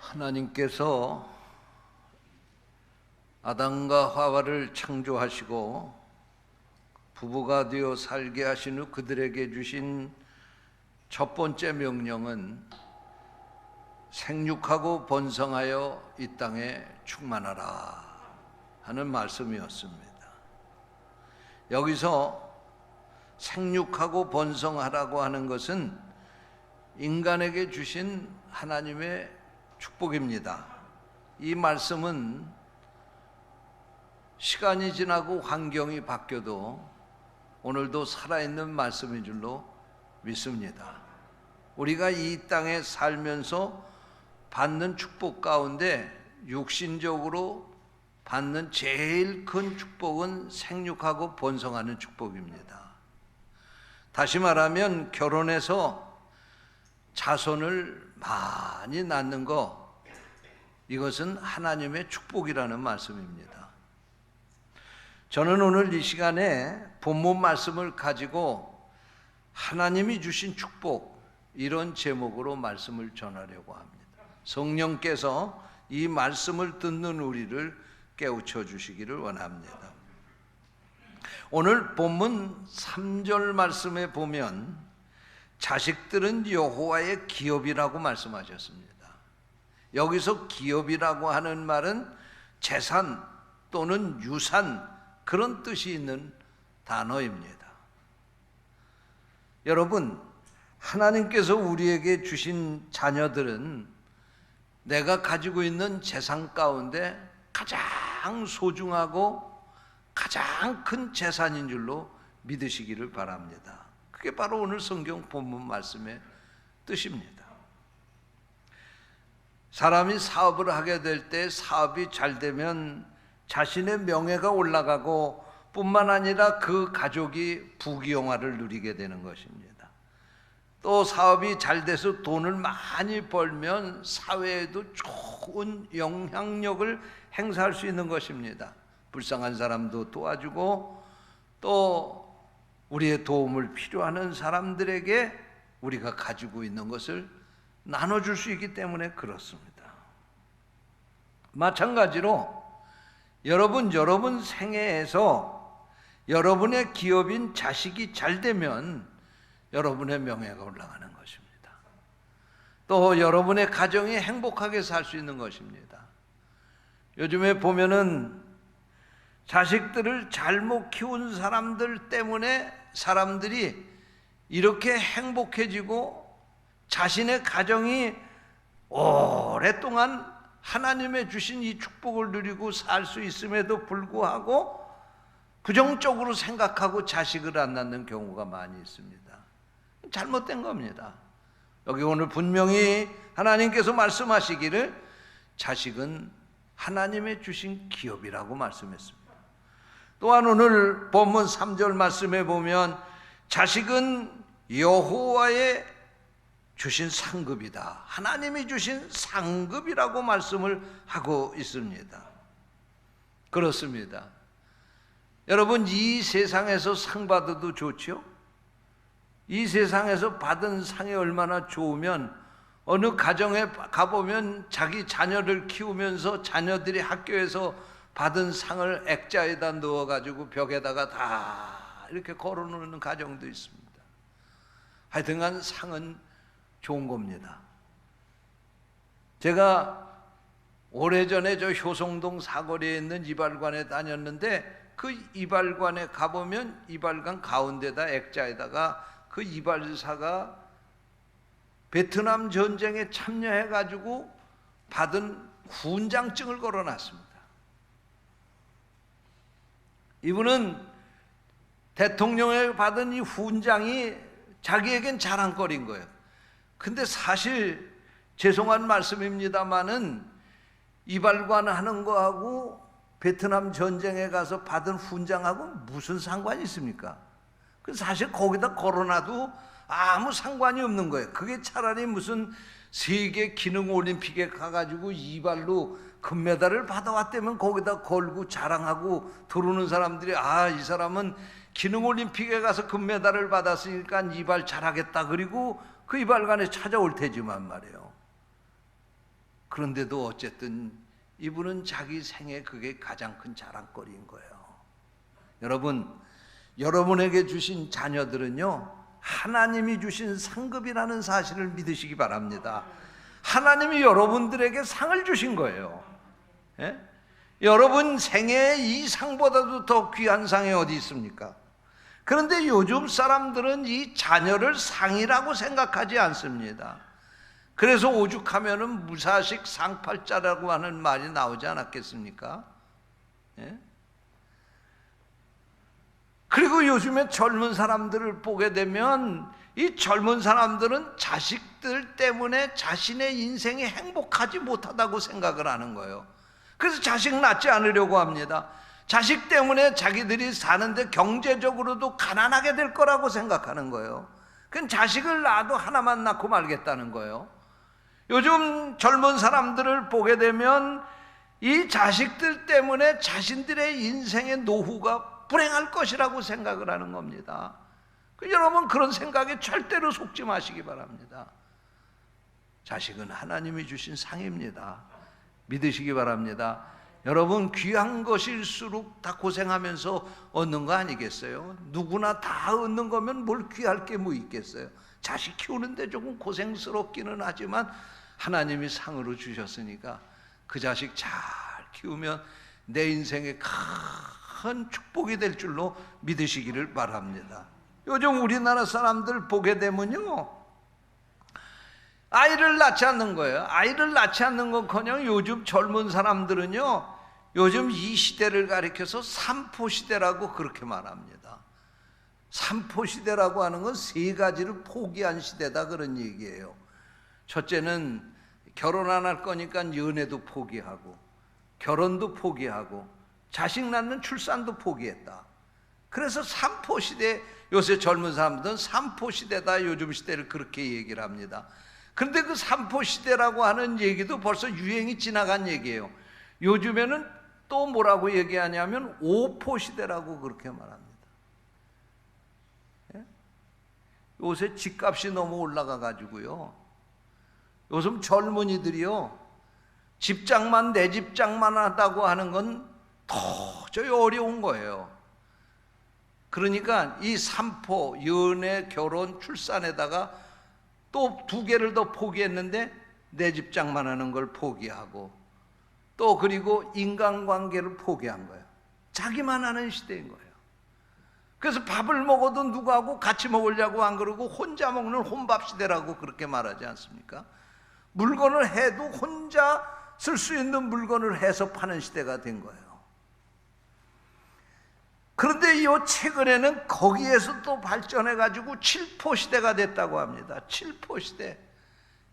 하나님께서 아담과 하와를 창조하시고 부부가 되어 살게 하신 후 그들에게 주신 첫 번째 명령은 생육하고 번성하여 이 땅에 충만하라 하는 말씀이었습니다. 여기서 생육하고 번성하라고 하는 것은 인간에게 주신 하나님의 축복입니다. 이 말씀은 시간이 지나고 환경이 바뀌어도 오늘도 살아있는 말씀인 줄로 믿습니다. 우리가 이 땅에 살면서 받는 축복 가운데 육신적으로 받는 제일 큰 축복은 생육하고 번성하는 축복입니다. 다시 말하면 결혼해서 자손을 많이 낳는 것, 이것은 하나님의 축복이라는 말씀입니다. 저는 오늘 이 시간에 본문 말씀을 가지고 하나님이 주신 축복, 이런 제목으로 말씀을 전하려고 합니다. 성령께서 이 말씀을 듣는 우리를 깨우쳐 주시기를 원합니다. 오늘 본문 3절 말씀에 보면 자식들은 여호와의 기업이라고 말씀하셨습니다. 여기서 기업이라고 하는 말은 재산 또는 유산, 그런 뜻이 있는 단어입니다. 여러분, 하나님께서 우리에게 주신 자녀들은 내가 가지고 있는 재산 가운데 가장 소중하고 가장 큰 재산인 줄로 믿으시기를 바랍니다. 그게 바로 오늘 성경 본문 말씀의 뜻입니다. 사람이 사업을 하게 될 때 사업이 잘 되면 자신의 명예가 올라가고 뿐만 아니라 그 가족이 부귀영화를 누리게 되는 것입니다. 또 사업이 잘 돼서 돈을 많이 벌면 사회에도 좋은 영향력을 행사할 수 있는 것입니다. 불쌍한 사람도 도와주고 또 우리의 도움을 필요하는 사람들에게 우리가 가지고 있는 것을 나눠줄 수 있기 때문에 그렇습니다. 마찬가지로 여러분 생애에서 여러분의 기업인 자식이 잘 되면 여러분의 명예가 올라가는 것입니다. 또 여러분의 가정이 행복하게 살 수 있는 것입니다. 요즘에 보면은 자식들을 잘못 키운 사람들 때문에 사람들이 이렇게 행복해지고 자신의 가정이 오랫동안 하나님의 주신 이 축복을 누리고 살 수 있음에도 불구하고 부정적으로 생각하고 자식을 안 낳는 경우가 많이 있습니다. 잘못된 겁니다. 여기 오늘 분명히 하나님께서 말씀하시기를 자식은 하나님의 주신 기업이라고 말씀했습니다. 또한 오늘 본문 3절 말씀에 보면 자식은 여호와의 주신 상급이다, 하나님이 주신 상급이라고 말씀을 하고 있습니다. 그렇습니다. 여러분, 이 세상에서 상 받아도 좋죠? 이 세상에서 받은 상이 얼마나 좋으면 어느 가정에 가보면 자기 자녀를 키우면서 자녀들이 학교에서 받은 상을 액자에다 넣어가지고 벽에다가 다 이렇게 걸어놓는 가정도 있습니다. 하여튼간 상은 좋은 겁니다. 제가 오래전에 저 효성동 사거리에 있는 이발관에 다녔는데 그 이발관에 가보면 이발관 가운데다 액자에다가 그 이발사가 베트남 전쟁에 참여해가지고 받은 훈장증을 걸어놨습니다. 이분은 대통령에 받은 이 훈장이 자기에겐 자랑거리인 거예요. 근데 사실 죄송한 말씀입니다마는 이발관 하는 거하고 베트남 전쟁에 가서 받은 훈장하고 무슨 상관이 있습니까? 사실 거기다 걸어놔도 아무 상관이 없는 거예요. 그게 차라리 무슨 세계 기능 올림픽에 가가지고 이발로 금메달을 받아왔다면 거기다 걸고 자랑하고 들어오는 사람들이 이 사람은 기능 올림픽에 가서 금메달을 받았으니까 이발 잘하겠다, 그리고 그 이발관에 찾아올 테지만 말이에요. 그런데도 어쨌든 이분은 자기 생애 그게 가장 큰 자랑거리인 거예요. 여러분, 여러분에게 주신 자녀들은요, 하나님이 주신 상급이라는 사실을 믿으시기 바랍니다. 하나님이 여러분들에게 상을 주신 거예요. 예? 여러분 생애에 이 상보다도 더 귀한 상이 어디 있습니까? 그런데 요즘 사람들은 이 자녀를 상이라고 생각하지 않습니다. 그래서 오죽하면은 무사식 상팔자라고 하는 말이 나오지 않았겠습니까? 예? 그리고 요즘에 젊은 사람들을 보게 되면 이 젊은 사람들은 자식들 때문에 자신의 인생이 행복하지 못하다고 생각을 하는 거예요. 그래서 자식 낳지 않으려고 합니다. 자식 때문에 자기들이 사는데 경제적으로도 가난하게 될 거라고 생각하는 거예요. 그건 자식을 낳아도 하나만 낳고 말겠다는 거예요. 요즘 젊은 사람들을 보게 되면 이 자식들 때문에 자신들의 인생의 노후가 불행할 것이라고 생각을 하는 겁니다. 여러분, 그런 생각에 절대로 속지 마시기 바랍니다. 자식은 하나님이 주신 상입니다. 믿으시기 바랍니다. 여러분, 귀한 것일수록 다 고생하면서 얻는 거 아니겠어요? 누구나 다 얻는 거면 뭘 귀할 게 뭐 있겠어요? 자식 키우는데 조금 고생스럽기는 하지만 하나님이 상으로 주셨으니까 그 자식 잘 키우면 내 인생에 큰 축복이 될 줄로 믿으시기를 바랍니다. 요즘 우리나라 사람들 보게 되면요, 아이를 낳지 않는 거예요. 아이를 낳지 않는 것커녕 요즘 젊은 사람들은요, 요즘 이 시대를 가리켜서 삼포시대라고 그렇게 말합니다. 삼포시대라고 하는 건 세 가지를 포기한 시대다, 그런 얘기예요. 첫째는 결혼 안 할 거니까 연애도 포기하고, 결혼도 포기하고, 자식 낳는 출산도 포기했다. 그래서 삼포시대, 요새 젊은 사람들은 삼포시대다, 요즘 시대를 그렇게 얘기를 합니다. 그런데 그 삼포시대라고 하는 얘기도 벌써 유행이 지나간 얘기예요. 요즘에는 또 뭐라고 얘기하냐면 오포시대라고 그렇게 말합니다. 예? 요새 집값이 너무 올라가 가지고요, 요즘 젊은이들이요, 집장만, 내 집장만 하다고 하는 건 도저히 어려운 거예요. 그러니까 이 삼포, 연애, 결혼, 출산에다가 또 두 개를 더 포기했는데 내 집장만 하는 걸 포기하고, 또 그리고 인간관계를 포기한 거예요. 자기만 하는 시대인 거예요. 그래서 밥을 먹어도 누구하고 같이 먹으려고 안 그러고 혼자 먹는 혼밥 시대라고 그렇게 말하지 않습니까? 물건을 해도 혼자 쓸 수 있는 물건을 해서 파는 시대가 된 거예요. 그런데 이 최근에는 거기에서 또 발전해가지고 칠포시대가 됐다고 합니다. 칠포시대.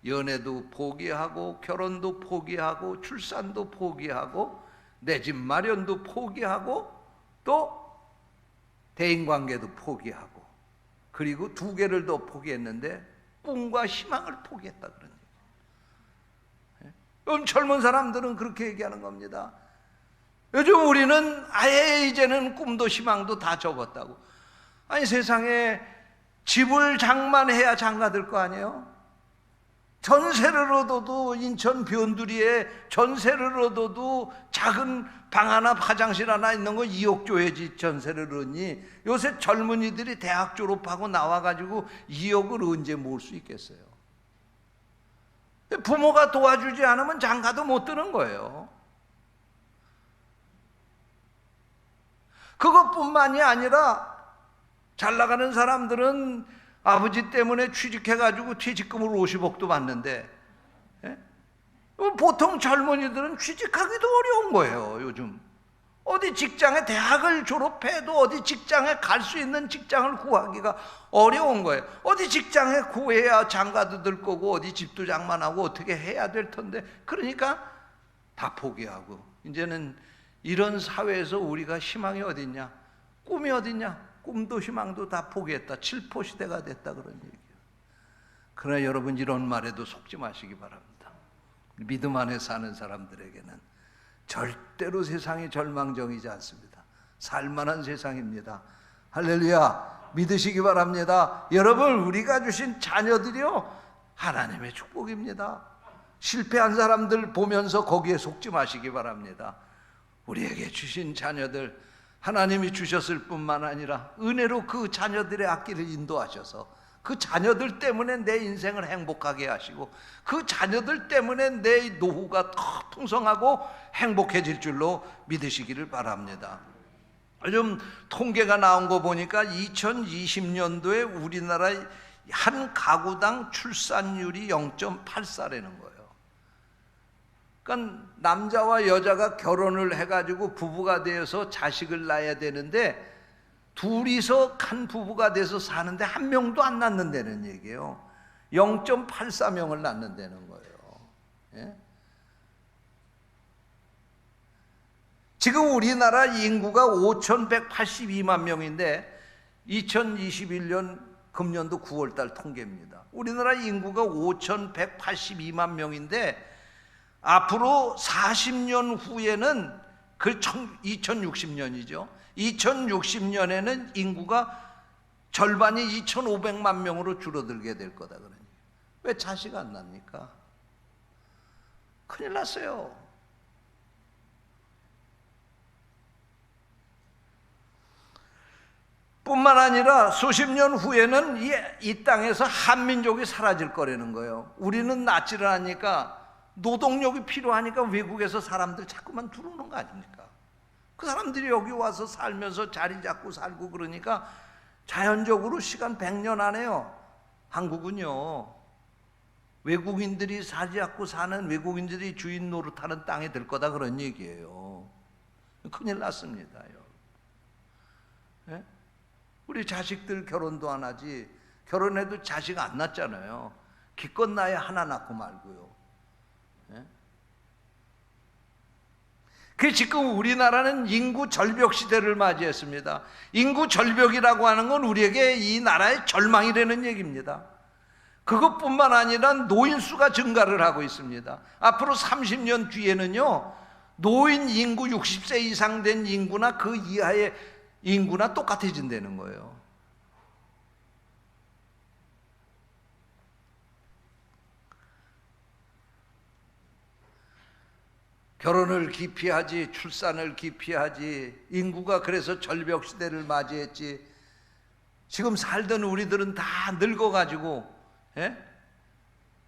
연애도 포기하고, 결혼도 포기하고, 출산도 포기하고, 내 집 마련도 포기하고, 또 대인관계도 포기하고, 그리고 두 개를 더 포기했는데 꿈과 희망을 포기했다, 그런 얘기예요. 요즘 젊은 사람들은 그렇게 얘기하는 겁니다. 요즘 우리는 아예 이제는 꿈도 희망도 다 접었다고. 아니, 세상에 집을 장만해야 장가들 거 아니에요? 전세를 얻어도 인천 변두리에 전세를 얻어도 작은 방 하나, 화장실 하나 있는 거 2억 줘야지 전세를 얻니? 요새 젊은이들이 대학 졸업하고 나와가지고 2억을 언제 모을 수 있겠어요? 부모가 도와주지 않으면 장가도 못 드는 거예요. 그것뿐만이 아니라 잘 나가는 사람들은 아버지 때문에 취직해가지고 퇴직금을 50억도 받는데, 예? 보통 젊은이들은 취직하기도 어려운 거예요. 요즘 어디 직장에, 대학을 졸업해도 어디 직장에 갈 수 있는 직장을 구하기가 어려운 거예요. 어디 직장에 구해야 장가도 들 거고 어디 집도 장만하고 어떻게 해야 될 텐데, 그러니까 다 포기하고, 이제는 이런 사회에서 우리가 희망이 어딨냐, 꿈이 어딨냐, 꿈도 희망도 다 포기했다. 칠포시대가 됐다, 그런 얘기예요. 그러나 여러분, 이런 말에도 속지 마시기 바랍니다. 믿음 안에 사는 사람들에게는 절대로 세상이 절망적이지 않습니다. 살만한 세상입니다. 할렐루야, 믿으시기 바랍니다. 여러분, 우리가 주신 자녀들이요, 하나님의 축복입니다. 실패한 사람들 보면서 거기에 속지 마시기 바랍니다. 우리에게 주신 자녀들 하나님이 주셨을 뿐만 아니라 은혜로 그 자녀들의 앞길을 인도하셔서 그 자녀들 때문에 내 인생을 행복하게 하시고 그 자녀들 때문에 내 노후가 더 풍성하고 행복해질 줄로 믿으시기를 바랍니다. 요즘 통계가 나온 거 보니까 2020년도에 우리나라의 한 가구당 출산율이 0.84라는 거예요. 그러니까 남자와 여자가 결혼을 해가지고 부부가 되어서 자식을 낳아야 되는데 둘이서 한 부부가 돼서 사는데 한 명도 안 낳는다는 얘기예요. 0.84명을 낳는다는 거예요. 예? 지금 우리나라 인구가 5,182만 명인데 2021년 금년도 9월달 통계입니다. 우리나라 인구가 5,182만 명인데 앞으로 40년 후에는 그 2060년이죠. 2060년에는 인구가 절반이 2,500만 명으로 줄어들게 될 거다 그러니 왜 자식 안 납니까? 큰일 났어요. 뿐만 아니라 수십 년 후에는 이 땅에서 한민족이 사라질 거라는 거예요. 우리는 낫지를 않으니까 노동력이 필요하니까 외국에서 사람들 자꾸만 들어오는 거 아닙니까? 그 사람들이 여기 와서 살면서 자리 잡고 살고 그러니까 자연적으로 시간 100년 안에요. 한국은요 외국인들이 자리 잡고 사는 외국인들이 주인 노릇하는 땅이 될 거다 그런 얘기예요. 큰일 났습니다요. 예? 우리 자식들 결혼도 안 하지 결혼해도 자식 안 낳잖아요. 기껏 낳아야 하나 낳고 말고요. 그 지금 우리나라는 인구 절벽 시대를 맞이했습니다. 인구 절벽이라고 하는 건 우리에게 이 나라의 절망이라는 얘기입니다. 그것뿐만 아니라 노인 수가 증가를 하고 있습니다. 앞으로 30년 뒤에는요 노인 인구 60세 이상 된 인구나 그 이하의 인구나 똑같아진다는 거예요. 결혼을 기피하지 출산을 기피하지 인구가 그래서 절벽 시대를 맞이했지. 지금 살던 우리들은 다 늙어가지고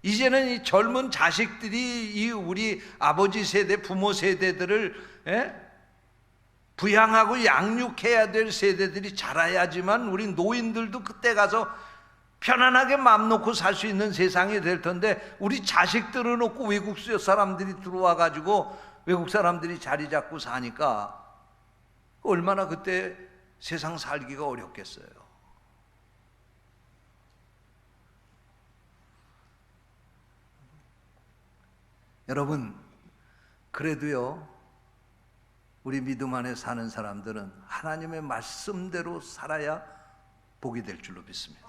이제는 이 젊은 자식들이 이 우리 아버지 세대 부모 세대들을 부양하고 양육해야 될 세대들이 자라야지만 우리 노인들도 그때 가서 편안하게 마음 놓고 살 수 있는 세상이 될 텐데 우리 자식들을 놓고 외국 사람들이 들어와 가지고 외국 사람들이 자리 잡고 사니까 얼마나 그때 세상 살기가 어렵겠어요. 여러분 그래도요 우리 믿음 안에 사는 사람들은 하나님의 말씀대로 살아야 복이 될 줄로 믿습니다.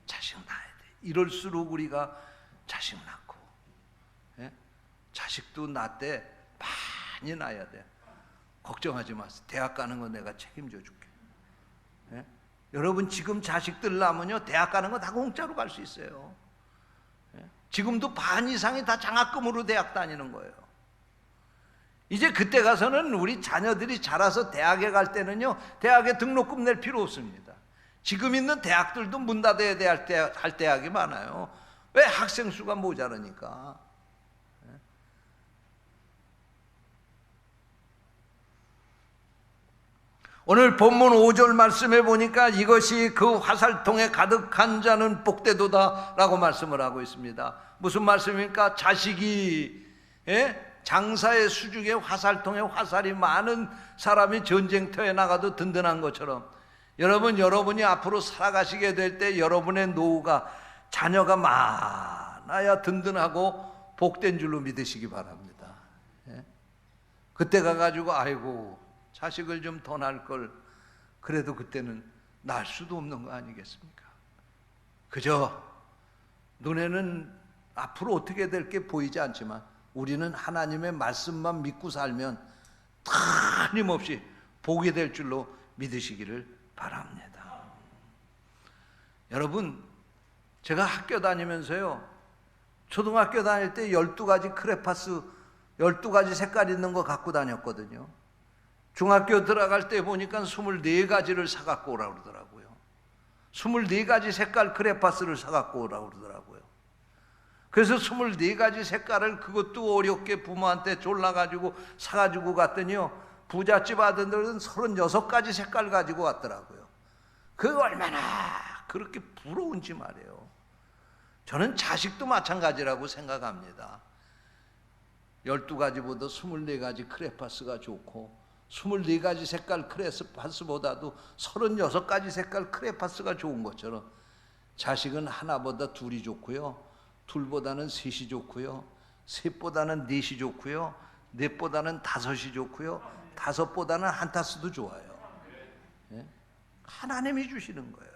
자식 낳아야 돼. 이럴수록 우리가 자식 낳고 자식도 낳되 많이 낳아야 돼. 걱정하지 마세요. 대학 가는 거 내가 책임져 줄게. 여러분 지금 자식들 낳으면요 대학 가는 거 다 공짜로 갈 수 있어요. 지금도 반 이상이 다 장학금으로 대학 다니는 거예요. 이제 그때 가서는 우리 자녀들이 자라서 대학에 갈 때는요 대학에 등록금 낼 필요 없습니다. 지금 있는 대학들도 문 닫아야 할 대학이 많아요. 왜? 학생 수가 모자라니까. 오늘 본문 5절 말씀에 보니까 이것이 그 화살통에 가득한 자는 복되도다 라고 말씀을 하고 있습니다. 무슨 말씀입니까? 자식이 장사의 수중에 화살통에 화살이 많은 사람이 전쟁터에 나가도 든든한 것처럼 여러분이 앞으로 살아가시게 될 때 여러분의 노후가 자녀가 많아야 든든하고 복된 줄로 믿으시기 바랍니다. 그때 가가지고 아이고 자식을 좀 더 낳을 걸 그래도 그때는 낳을 수도 없는 거 아니겠습니까? 그저 눈에는 앞으로 어떻게 될 게 보이지 않지만 우리는 하나님의 말씀만 믿고 살면 틀림없이 복이 될 줄로 믿으시기를 바랍니다. 여러분 제가 학교 다니면서요 초등학교 다닐 때 12가지 크레파스 12가지 색깔 있는 거 갖고 다녔거든요. 중학교 들어갈 때 보니까 24가지를 사갖고 오라고 그러더라고요. 24가지 색깔 크레파스를 사갖고 오라고 그러더라고요. 그래서 24가지 색깔을 그것도 어렵게 부모한테 졸라가지고 사가지고 갔더니요, 부잣집 아들들은 36가지 색깔 가지고 왔더라고요. 그게 얼마나 그렇게 부러운지 말이에요. 저는 자식도 마찬가지라고 생각합니다. 12가지보다 24가지 크레파스가 좋고 24가지 색깔 크레파스보다도 36가지 색깔 크레파스가 좋은 것처럼 자식은 하나보다 둘이 좋고요, 둘보다는 셋이 좋고요, 셋보다는 넷이 좋고요, 넷보다는 다섯이 좋고요, 다섯보다는 한타스도 좋아요. 예? 하나님이 주시는 거예요.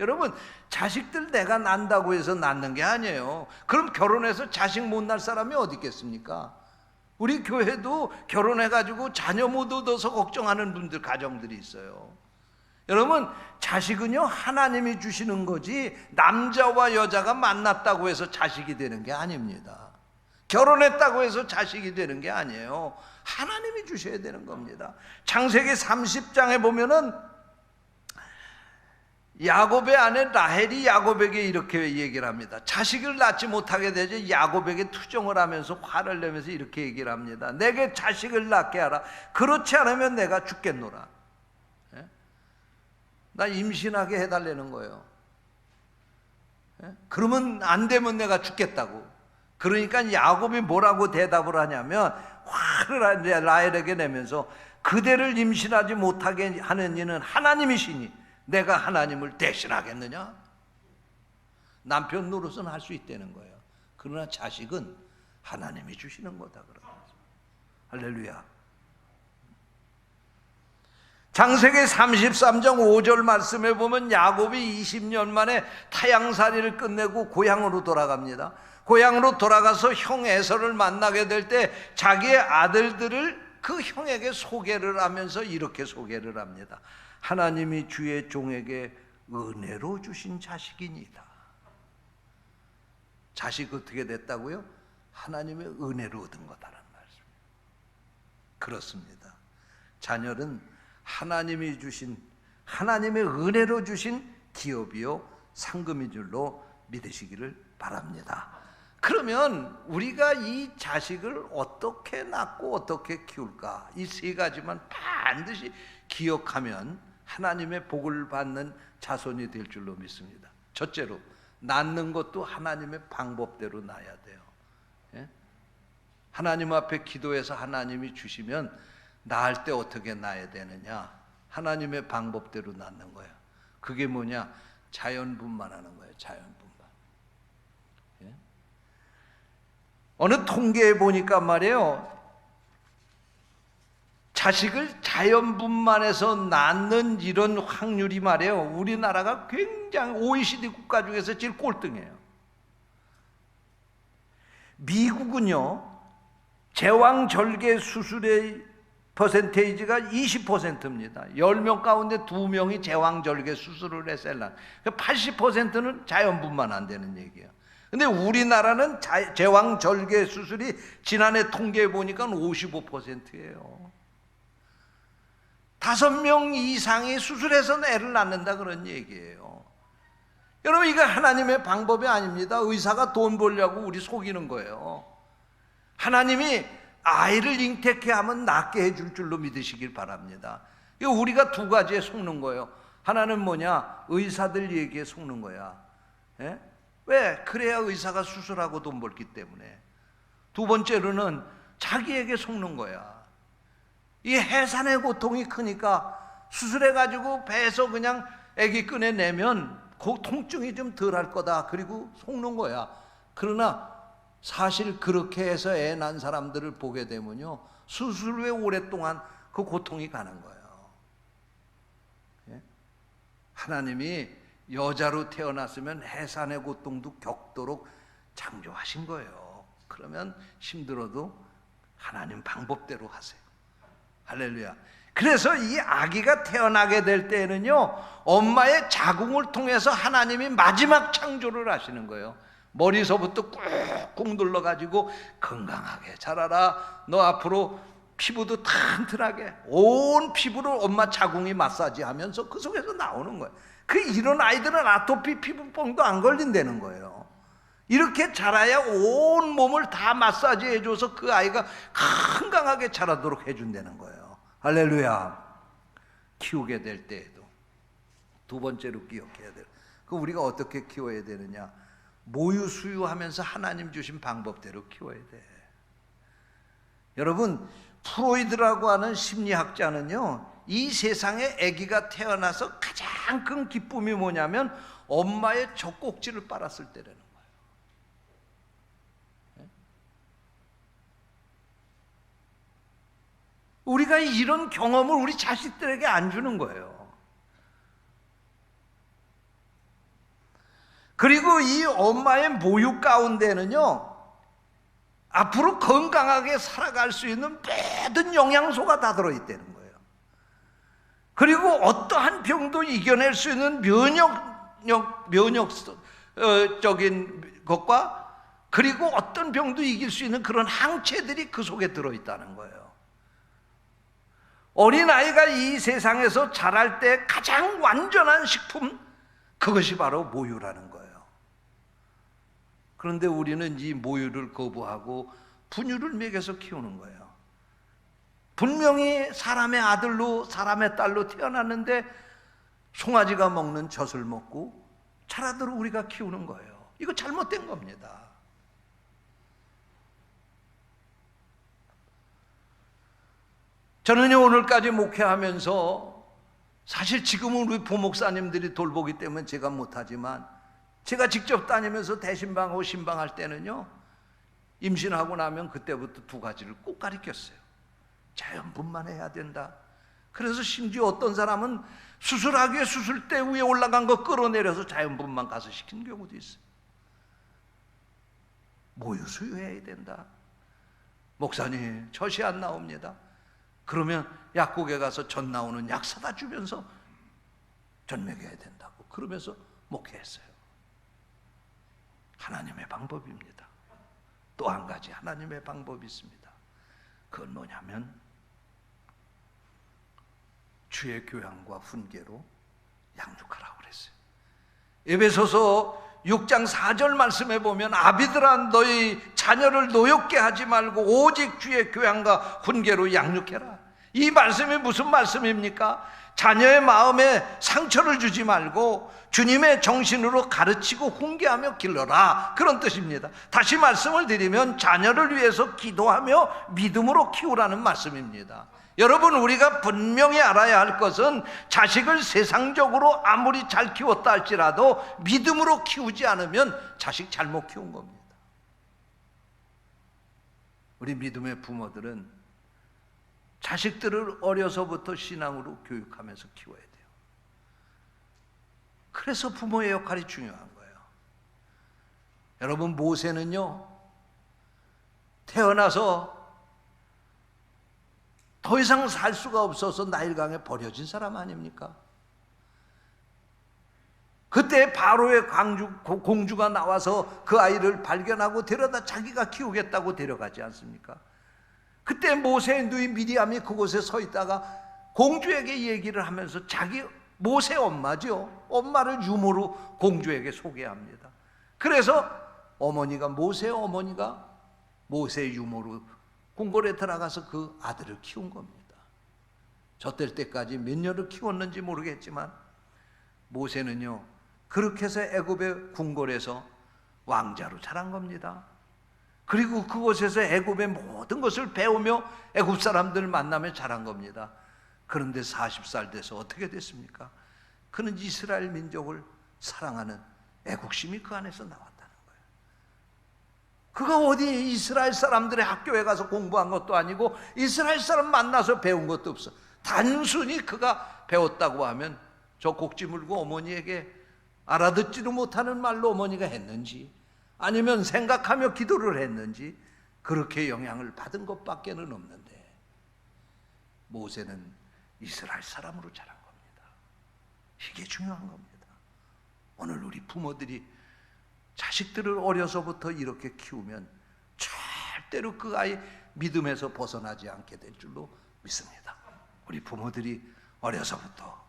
여러분, 자식들 내가 난다고 해서 낳는 게 아니에요. 그럼 결혼해서 자식 못 낳을 사람이 어디 있겠습니까? 우리 교회도 결혼해가지고 자녀 못 얻어서 걱정하는 분들, 가정들이 있어요. 여러분, 자식은요 하나님이 주시는 거지 남자와 여자가 만났다고 해서 자식이 되는 게 아닙니다. 결혼했다고 해서 자식이 되는 게 아니에요. 하나님이 주셔야 되는 겁니다. 창세기 30장에 보면은 야곱의 아내 라헬이 야곱에게 이렇게 얘기를 합니다. 자식을 낳지 못하게 되자 야곱에게 투정을 하면서 화를 내면서 이렇게 얘기를 합니다. 내게 자식을 낳게 하라. 그렇지 않으면 내가 죽겠노라. 예? 나 임신하게 해달라는 거예요. 예? 그러면 안 되면 내가 죽겠다고. 그러니까 야곱이 뭐라고 대답을 하냐면 화를 라헬에게 내면서 그대를 임신하지 못하게 하는 이는 하나님이시니 내가 하나님을 대신하겠느냐? 남편 노릇은 할 수 있다는 거예요. 그러나 자식은 하나님이 주시는 거다 그러는 거죠. 할렐루야. 창세기 33장 5절 말씀에 보면 야곱이 20년 만에 타향살이를 끝내고 고향으로 돌아갑니다. 고향으로 돌아가서 형 에서를 만나게 될 때 자기의 아들들을 그 형에게 소개를 하면서 이렇게 소개를 합니다. 하나님이 주의 종에게 은혜로 주신 자식이니다. 자식 어떻게 됐다고요? 하나님의 은혜로 얻은 거다라는 말씀입니다. 그렇습니다. 자녀는 하나님이 주신, 하나님의 은혜로 주신 기업이요 상금인 줄로 믿으시기를 바랍니다. 그러면 우리가 이 자식을 어떻게 낳고 어떻게 키울까? 이 세 가지만 반드시 기억하면 하나님의 복을 받는 자손이 될 줄로 믿습니다. 첫째로, 낳는 것도 하나님의 방법대로 낳아야 돼요. 예? 하나님 앞에 기도해서 하나님이 주시면 낳을 때 어떻게 낳아야 되느냐? 하나님의 방법대로 낳는 거예요. 그게 뭐냐? 자연분만하는 거예요. 자연분만. 예? 어느 통계에 보니까 말이에요, 자식을 자연분만해서 낳는 이런 확률이 말이에요, 우리나라가 굉장히 OECD 국가 중에서 제일 꼴등이에요. 미국은요 제왕절개 수술의 퍼센테이지가 20%입니다. 10명 가운데 2명이 제왕절개 수술을 했을라. 80%는 자연분만 안 되는 얘기예요. 근데 우리나라는 제왕절개 수술이 지난해 통계해 보니까 55%예요. 5명 이상이 수술해서 애를 낳는다 그런 얘기예요. 여러분, 이거 하나님의 방법이 아닙니다. 의사가 돈 벌려고 우리 속이는 거예요. 하나님이 아이를 잉태케 하면 낫게 해줄 줄로 믿으시길 바랍니다. 이거 우리가 두 가지에 속는 거예요. 하나는 뭐냐? 의사들 얘기에 속는 거야. 예? 왜? 그래야 의사가 수술하고 돈 벌기 때문에. 두 번째로는 자기에게 속는 거야. 이 해산의 고통이 크니까 수술해가지고 배에서 그냥 아기 꺼내내면 그 통증이 좀 덜할 거다. 그리고 속는 거야. 그러나 사실 그렇게 해서 애 난 사람들을 보게 되면요, 수술 후에 오랫동안 그 고통이 가는 거예요. 예? 하나님이 여자로 태어났으면 해산의 고통도 겪도록 창조하신 거예요. 그러면 힘들어도 하나님 방법대로 하세요. 할렐루야. 그래서 이 아기가 태어나게 될 때에는요, 엄마의 자궁을 통해서 하나님이 마지막 창조를 하시는 거예요. 머리서부터 꾹꾹 눌러가지고 건강하게 자라라. 너 앞으로 피부도 튼튼하게, 온 피부를 엄마 자궁이 마사지하면서 그 속에서 나오는 거예요. 이런 아이들은 아토피 피부병도 안 걸린다는 거예요. 이렇게 자라야 온 몸을 다 마사지해줘서 그 아이가 건강하게 자라도록 해준다는 거예요. 할렐루야. 키우게 될 때에도 두 번째로 기억해야 돼요. 우리가 어떻게 키워야 되느냐? 모유 수유하면서 하나님 주신 방법대로 키워야 돼. 여러분, 프로이드라고 하는 심리학자는요, 이 세상에 아기가 태어나서 가장 큰 기쁨이 뭐냐면 엄마의 젖꼭지를 빨았을 때라는 거예요. 우리가 이런 경험을 우리 자식들에게 안 주는 거예요. 그리고 이 엄마의 모유 가운데는요, 앞으로 건강하게 살아갈 수 있는 모든 영양소가 다 들어있다는 거예요. 그리고 어떠한 병도 이겨낼 수 있는 면역적인 것과, 그리고 어떤 병도 이길 수 있는 그런 항체들이 그 속에 들어있다는 거예요. 어린아이가 이 세상에서 자랄 때 가장 완전한 식품, 그것이 바로 모유라는 거예요. 그런데 우리는 이 모유를 거부하고 분유를 먹여서 키우는 거예요. 분명히 사람의 아들로, 사람의 딸로 태어났는데 송아지가 먹는 젖을 먹고 자라도록 우리가 키우는 거예요. 이거 잘못된 겁니다. 저는요, 오늘까지 목회하면서, 사실 지금은 우리 부목사님들이 돌보기 때문에 제가 못하지만, 제가 직접 다니면서 대신방하고 신방할 때는요, 임신하고 나면 그때부터 두 가지를 꼭 가르쳤어요. 자연분만 해야 된다. 그래서 심지어 어떤 사람은 수술하기 위해 수술대 위에 올라간 거 끌어내려서 자연분만 가서 시킨 경우도 있어요. 모유 수유해야 된다. 목사님, 젖이 안 나옵니다. 그러면 약국에 가서 젖 나오는 약 사다 주면서 젖 먹여야 된다고 그러면서 목회했어요. 하나님의 방법입니다. 또 한 가지 하나님의 방법이 있습니다. 그건 뭐냐면 주의 교양과 훈계로 양육하라고 그랬어요. 에베소서 6장 4절 말씀에 보면, 아비들아 너희 자녀를 노엽게 하지 말고 오직 주의 교양과 훈계로 양육해라. 이 말씀이 무슨 말씀입니까? 자녀의 마음에 상처를 주지 말고 주님의 정신으로 가르치고 훈계하며 길러라, 그런 뜻입니다. 다시 말씀을 드리면 자녀를 위해서 기도하며 믿음으로 키우라는 말씀입니다. 여러분, 우리가 분명히 알아야 할 것은 자식을 세상적으로 아무리 잘 키웠다 할지라도 믿음으로 키우지 않으면 자식 잘못 키운 겁니다. 우리 믿음의 부모들은 자식들을 어려서부터 신앙으로 교육하면서 키워야 돼요. 그래서 부모의 역할이 중요한 거예요. 여러분, 모세는요, 태어나서 더 이상 살 수가 없어서 나일강에 버려진 사람 아닙니까? 그때 바로의 공주가 나와서 그 아이를 발견하고 데려다 자기가 키우겠다고 데려가지 않습니까? 그때 모세의 누이 미리암이 그곳에 서 있다가 공주에게 얘기를 하면서 자기 모세 엄마죠, 엄마를 유모로 공주에게 소개합니다. 그래서 모세의 어머니가 모세의 유모로 궁궐에 들어가서 그 아들을 키운 겁니다. 젖될 때까지 몇 년을 키웠는지 모르겠지만 모세는요, 그렇게 해서 애굽의 궁궐에서 왕자로 자란 겁니다. 그리고 그곳에서 애굽의 모든 것을 배우며 애굽 사람들을 만나며 자란 겁니다. 그런데 40살 돼서 어떻게 됐습니까? 그는 이스라엘 민족을 사랑하는 애국심이 그 안에서 나왔다는 거예요. 그가 어디 이스라엘 사람들의 학교에 가서 공부한 것도 아니고 이스라엘 사람 만나서 배운 것도 없어. 단순히 그가 배웠다고 하면 저 곡지 물고 어머니에게 알아듣지도 못하는 말로 어머니가 했는지, 아니면 생각하며 기도를 했는지, 그렇게 영향을 받은 것밖에는 없는데 모세는 이스라엘 사람으로 자란 겁니다. 이게 중요한 겁니다. 오늘 우리 부모들이 자식들을 어려서부터 이렇게 키우면 절대로 그 아이 믿음에서 벗어나지 않게 될 줄로 믿습니다. 우리 부모들이 어려서부터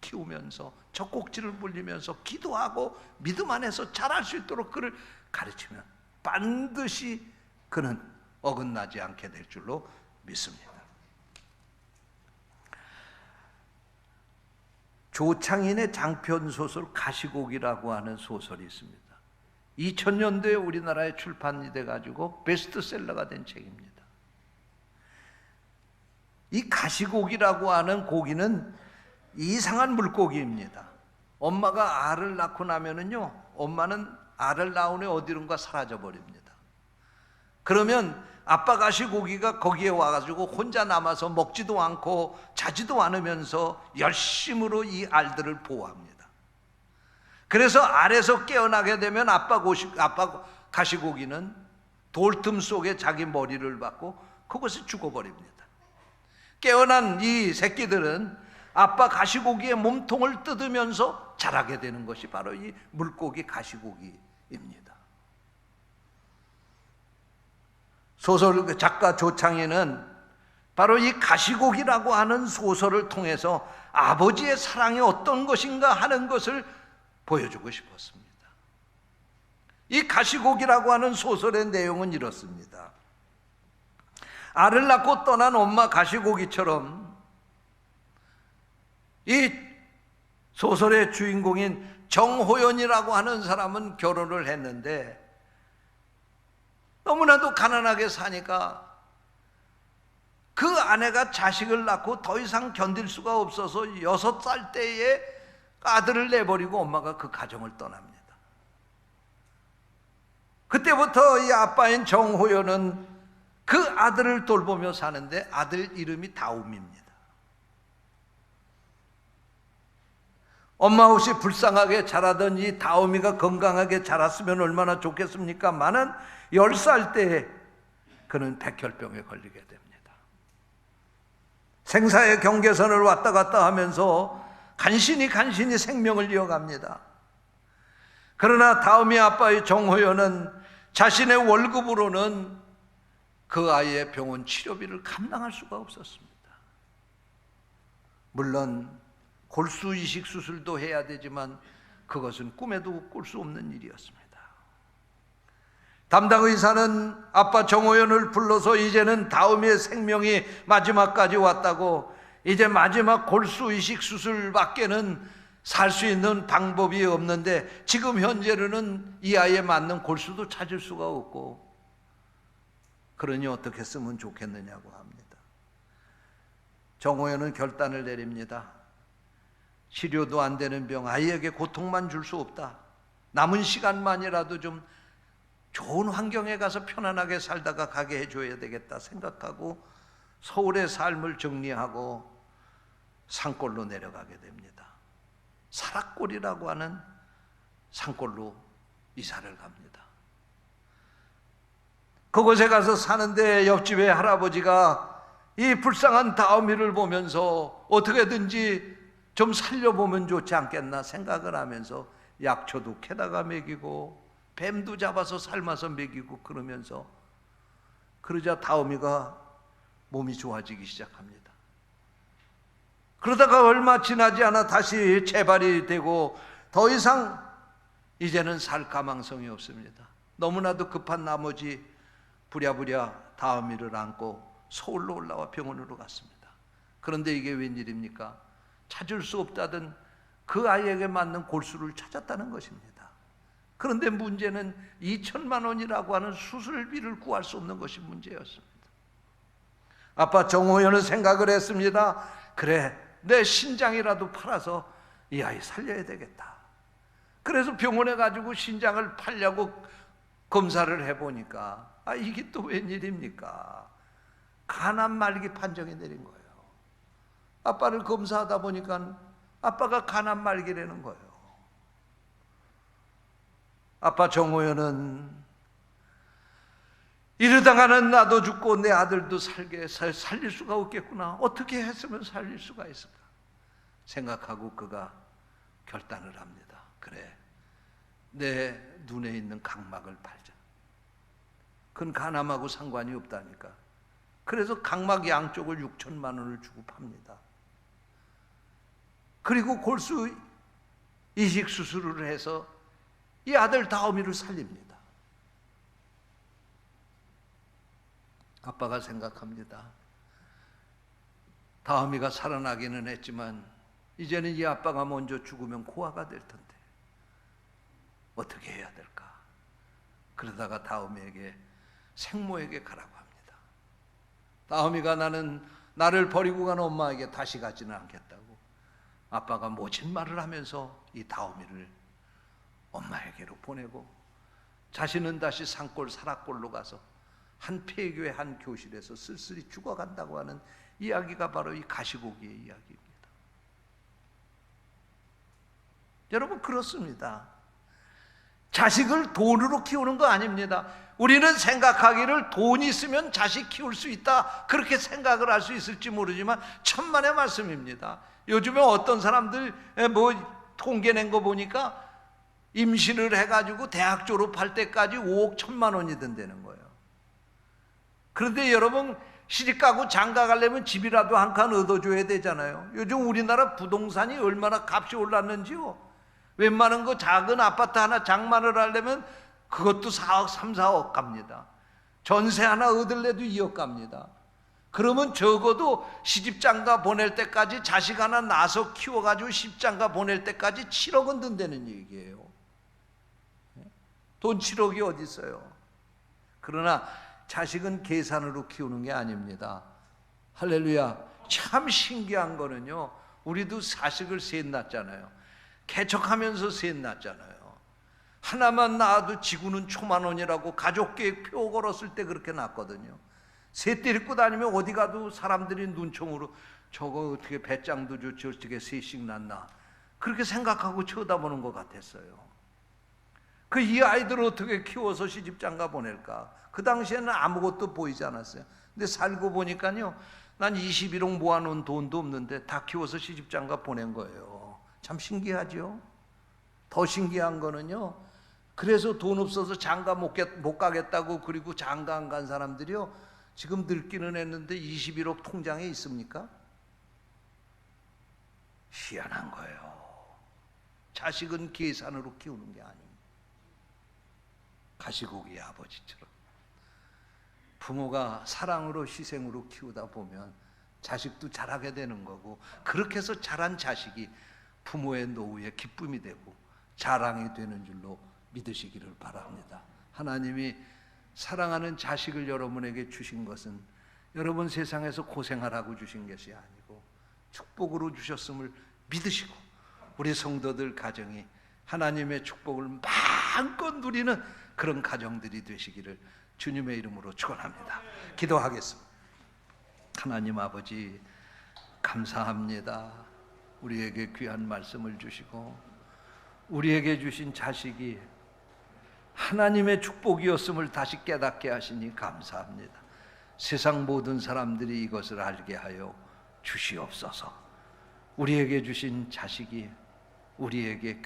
키우면서 젖꼭지를 물리면서 기도하고 믿음 안에서 자랄 수 있도록 그를 가르치면 반드시 그는 어긋나지 않게 될 줄로 믿습니다. 조창인의 장편 소설 가시곡이라고 하는 소설이 있습니다. 2000년도에 우리나라에 출판이 돼가지고 베스트셀러가 된 책입니다. 이 가시고기라고 하는 고기는 이상한 물고기입니다. 엄마가 알을 낳고 나면은요, 엄마는 알을 낳은 후에 어디론가 사라져 버립니다. 그러면 아빠 가시고기가 거기에 와가지고 혼자 남아서 먹지도 않고 자지도 않으면서 열심으로 이 알들을 보호합니다. 그래서 알에서 깨어나게 되면 아빠 가시고기는 돌틈 속에 자기 머리를 박고 그것이 죽어버립니다. 깨어난 이 새끼들은 아빠 가시고기의 몸통을 뜯으면서 자라게 되는 것이 바로 이 물고기 가시고기입니다. 소설 작가 조창인은 바로 이 가시고기라고 하는 소설을 통해서 아버지의 사랑이 어떤 것인가 하는 것을 보여주고 싶었습니다. 이 가시고기라고 하는 소설의 내용은 이렇습니다. 알을 낳고 떠난 엄마 가시고기처럼 이 소설의 주인공인 정호연이라고 하는 사람은 결혼을 했는데 너무나도 가난하게 사니까 그 아내가 자식을 낳고 더 이상 견딜 수가 없어서 6살 때에 아들을 내버리고 엄마가 그 가정을 떠납니다. 그때부터 이 아빠인 정호연은 그 아들을 돌보며 사는데 아들 이름이 다움입니다. 엄마 없이 불쌍하게 자라던 이 다움이가 건강하게 자랐으면 얼마나 좋겠습니까? 많은 10살 때에 그는 백혈병에 걸리게 됩니다. 생사의 경계선을 왔다 갔다 하면서 간신히 생명을 이어갑니다. 그러나 다음이 아빠의 정호연은 자신의 월급으로는 그 아이의 병원 치료비를 감당할 수가 없었습니다. 물론 골수 이식 수술도 해야 되지만 그것은 꿈에도 꿀 수 없는 일이었습니다. 담당 의사는 아빠 정호연을 불러서 이제는 다음의 생명이 마지막까지 왔다고, 이제 마지막 골수 이식 수술밖에는 살 수 있는 방법이 없는데 지금 현재로는 이 아이에 맞는 골수도 찾을 수가 없고, 그러니 어떻게 쓰면 좋겠느냐고 합니다. 정호연은 결단을 내립니다. 치료도 안 되는 병, 아이에게 고통만 줄 수 없다. 남은 시간만이라도 좀 좋은 환경에 가서 편안하게 살다가 가게 해줘야 되겠다 생각하고 서울의 삶을 정리하고 산골로 내려가게 됩니다. 사락골이라고 하는 산골로 이사를 갑니다. 그곳에 가서 사는데 옆집의 할아버지가 이 불쌍한 다음이를 보면서 어떻게든지 좀 살려보면 좋지 않겠나 생각을 하면서 약초도 캐다가 먹이고 뱀도 잡아서 삶아서 먹이고 그러자 다음이가 몸이 좋아지기 시작합니다. 그러다가 얼마 지나지 않아 다시 재발이 되고 더 이상 이제는 살 가망성이 없습니다. 너무나도 급한 나머지 부랴부랴 다음이를 안고 서울로 올라와 병원으로 갔습니다. 그런데 이게 웬일입니까? 찾을 수 없다던 그 아이에게 맞는 골수를 찾았다는 것입니다. 그런데 문제는 2천만 원이라고 하는 수술비를 구할 수 없는 것이 문제였습니다. 아빠 정호연은 생각을 했습니다. 그래, 내 신장이라도 팔아서 이 아이 살려야 되겠다. 그래서 병원에 가지고 신장을 팔려고 검사를 해보니까 이게 또 웬일입니까? 간암 말기 판정이 내린 거예요. 아빠를 검사하다 보니까 아빠가 간암 말기라는 거예요. 아빠 정호연은 이러다가는 나도 죽고 내 아들도 살릴 수가 없겠구나. 어떻게 했으면 살릴 수가 있을까 생각하고 그가 결단을 합니다. 그래, 내 눈에 있는 각막을 팔자. 그건 간암하고 상관이 없다니까. 그래서 각막 양쪽을 6천만 원을 주고 팝니다. 그리고 골수 이식 수술을 해서 이 아들 다음이를 살립니다. 아빠가 생각합니다. 다음이가 살아나기는 했지만 이제는 이 아빠가 먼저 죽으면 고아가 될 텐데 어떻게 해야 될까? 그러다가 다음이에게 생모에게 가라고 합니다. 다음이가 나를 버리고 간 엄마에게 다시 가지는 않겠다고 아빠가 모진 말을 하면서 이 다음이를 엄마에게로 보내고 자신은 다시 산골 사락골로 가서 한 폐교의 한 교실에서 쓸쓸히 죽어간다고 하는 이야기가 바로 이 가시고기의 이야기입니다. 여러분, 그렇습니다. 자식을 돈으로 키우는 거 아닙니다. 우리는 생각하기를 돈이 있으면 자식 키울 수 있다, 그렇게 생각을 할 수 있을지 모르지만 천만의 말씀입니다. 요즘에 어떤 사람들 통계 낸 거 보니까 임신을 해가지고 대학 졸업할 때까지 5억 1천만 원이 든다는 거예요. 그런데 여러분, 시집가고 장가 가려면 집이라도 한 칸 얻어줘야 되잖아요. 요즘 우리나라 부동산이 얼마나 값이 올랐는지요. 웬만한 거 작은 아파트 하나 장만을 하려면 그것도 4억 3, 4억 갑니다. 전세 하나 얻을래도 2억 갑니다. 그러면 적어도 시집장가 보낼 때까지 자식 하나 낳아서 키워가지고 시집장가 보낼 때까지 7억은 든다는 얘기예요. 돈 7억이 어디 있어요? 그러나 자식은 계산으로 키우는 게 아닙니다. 할렐루야. 참 신기한 거는요, 우리도 자식을 셋 낳잖아요. 개척하면서 셋 낳잖아요. 하나만 낳아도 지구는 초만원이라고 가족계획 표 걸었을 때 그렇게 낳거든요. 셋 데리고 다니면 어디 가도 사람들이 눈총으로 저거 어떻게 배짱도 좋지 어떻게 셋씩 낳나, 그렇게 생각하고 쳐다보는 것 같았어요. 이 아이들을 어떻게 키워서 시집장가 보낼까? 그 당시에는 아무것도 보이지 않았어요. 근데 살고 보니까요, 난 21억 모아놓은 돈도 없는데 다 키워서 시집장가 보낸 거예요. 참 신기하죠? 더 신기한 거는요, 그래서 돈 없어서 장가 못 가겠다고 그리고 장가 안 간 사람들이요, 지금 늙기는 했는데 21억 통장에 있습니까? 희한한 거예요. 자식은 계산으로 키우는 게 아닙니다. 가시고기 아버지처럼 부모가 사랑으로 희생으로 키우다 보면 자식도 잘하게 되는 거고, 그렇게 해서 자란 자식이 부모의 노후에 기쁨이 되고 자랑이 되는 줄로 믿으시기를 바랍니다. 하나님이 사랑하는 자식을 여러분에게 주신 것은 여러분 세상에서 고생하라고 주신 것이 아니고 축복으로 주셨음을 믿으시고 우리 성도들 가정이 하나님의 축복을 마음껏 누리는 그런 가정들이 되시기를 주님의 이름으로 축원합니다. 기도하겠습니다. 하나님 아버지, 감사합니다. 우리에게 귀한 말씀을 주시고 우리에게 주신 자식이 하나님의 축복이었음을 다시 깨닫게 하시니 감사합니다. 세상 모든 사람들이 이것을 알게 하여 주시옵소서. 우리에게 주신 자식이 우리에게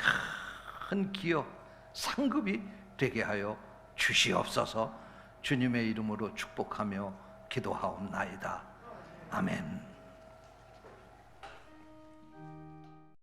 큰 기업, 상급이 되게 하여 주시옵소서. 주님의 이름으로 축복하며 기도하옵나이다. 아멘.